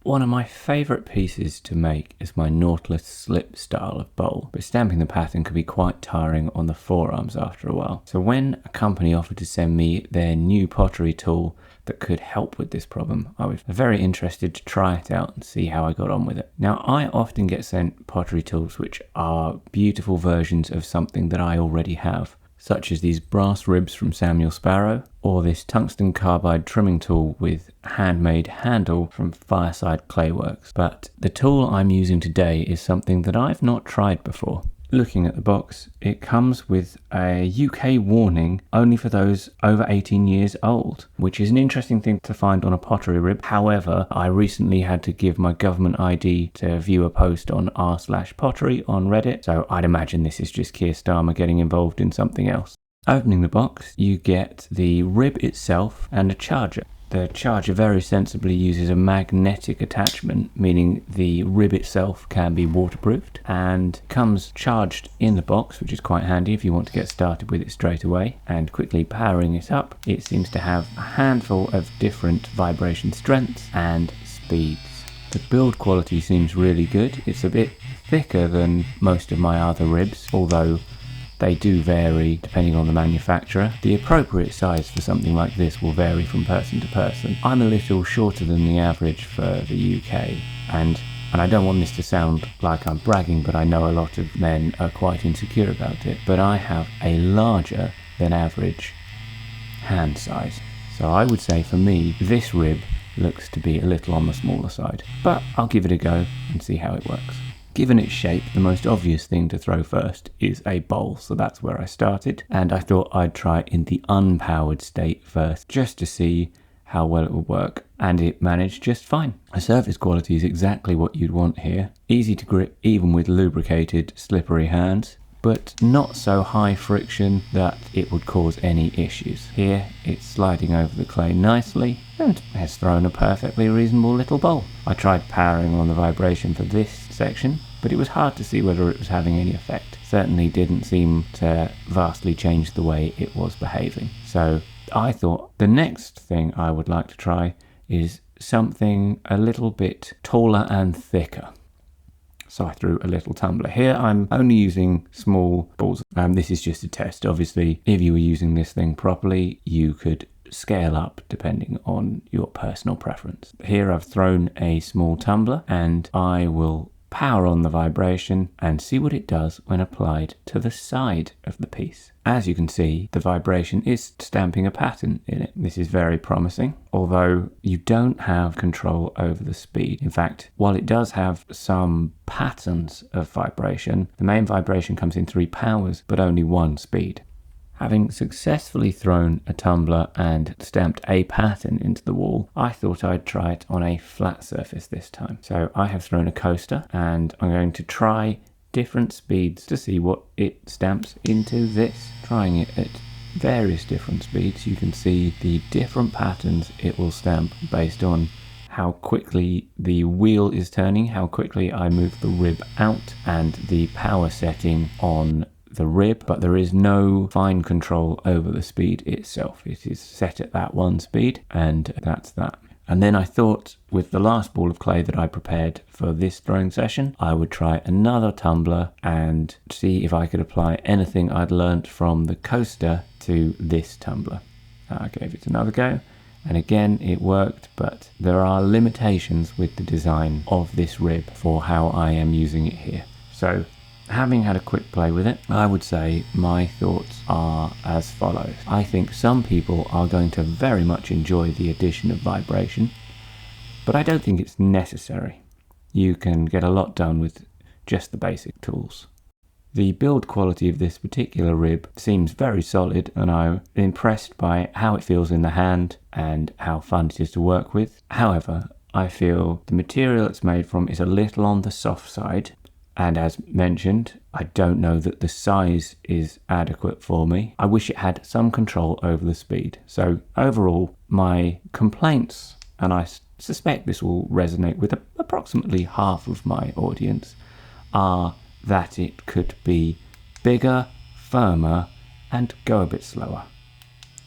One of my favourite pieces to make is my Nautilus slip style of bowl, but stamping the pattern could be quite tiring on the forearms after a while. So when a company offered to send me their new pottery tool that could help with this problem, I was very interested to try it out and see how I got on with it. Now, I often get sent pottery tools which are beautiful versions of something that I already have, such as these brass ribs from Xmperor, or this tungsten carbide trimming tool with handmade handle from Fireside Clayworks. But the tool I'm using today is something that I've not tried before. Looking at the box, it comes with a UK warning only for those over 18 years old, which is an interesting thing to find on a pottery rib. However, I recently had to give my government ID to view a post on r/pottery on Reddit, so I'd imagine this is just Keir Starmer getting involved in something else. Opening the box, you get the rib itself and a charger. The charger very sensibly uses a magnetic attachment, meaning the rib itself can be waterproofed and comes charged in the box, which is quite handy if you want to get started with it straight away. And quickly powering it up, it seems to have a handful of different vibration strengths and speeds. The build quality seems really good. It's a bit thicker than most of my other ribs, although they do vary depending on the manufacturer. The appropriate size for something like this will vary from person to person. I'm a little shorter than the average for the UK, and I don't want this to sound like I'm bragging, but I know a lot of men are quite insecure about it, but I have a larger than average hand size. So I would say for me, this rib looks to be a little on the smaller side, but I'll give it a go and see how it works. Given its shape, the most obvious thing to throw first is a bowl, so that's where I started, and I thought I'd try in the unpowered state first, just to see how well it will work, and it managed just fine. The surface quality is exactly what you'd want here. Easy to grip even with lubricated, slippery hands, but not so high friction that it would cause any issues. Here, it's sliding over the clay nicely and has thrown a perfectly reasonable little bowl. I tried powering on the vibration for this section, but it was hard to see whether it was having any effect. Certainly didn't seem to vastly change the way it was behaving. So I thought the next thing I would like to try is something a little bit taller and thicker. So I threw a little tumbler. Here I'm only using small balls. This is just a test. Obviously, if you were using this thing properly, you could scale up depending on your personal preference. Here I've thrown a small tumbler and I will power on the vibration and see what it does when applied to the side of the piece. As you can see, the vibration is stamping a pattern in it. This is very promising, although you don't have control over the speed. In fact, while it does have some patterns of vibration, the main vibration comes in 3 powers, but only 1 speed. Having successfully thrown a tumbler and stamped a pattern into the wall, I thought I'd try it on a flat surface this time. So I have thrown a coaster and I'm going to try different speeds to see what it stamps into this. Trying it at various different speeds, you can see the different patterns it will stamp based on how quickly the wheel is turning, how quickly I move the rib out, and the power setting on the rib, but there is no fine control over the speed itself. It is set at that 1 speed, and that's that. And then I thought with the last ball of clay that I prepared for this throwing session, I would try another tumbler and see if I could apply anything I'd learnt from the coaster to this tumbler. I gave it another go, and again it worked, but there are limitations with the design of this rib for how I am using it here. So having had a quick play with it, I would say my thoughts are as follows. I think some people are going to very much enjoy the addition of vibration, but I don't think it's necessary. You can get a lot done with just the basic tools. The build quality of this particular rib seems very solid, and I'm impressed by how it feels in the hand and how fun it is to work with. However, I feel the material it's made from is a little on the soft side. And as mentioned, I don't know that the size is adequate for me. I wish it had some control over the speed. So overall, my complaints, and I suspect this will resonate with approximately half of my audience, are that it could be bigger, firmer, and go a bit slower.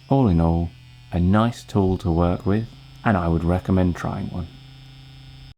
All in all, a nice tool to work with, and I would recommend trying one.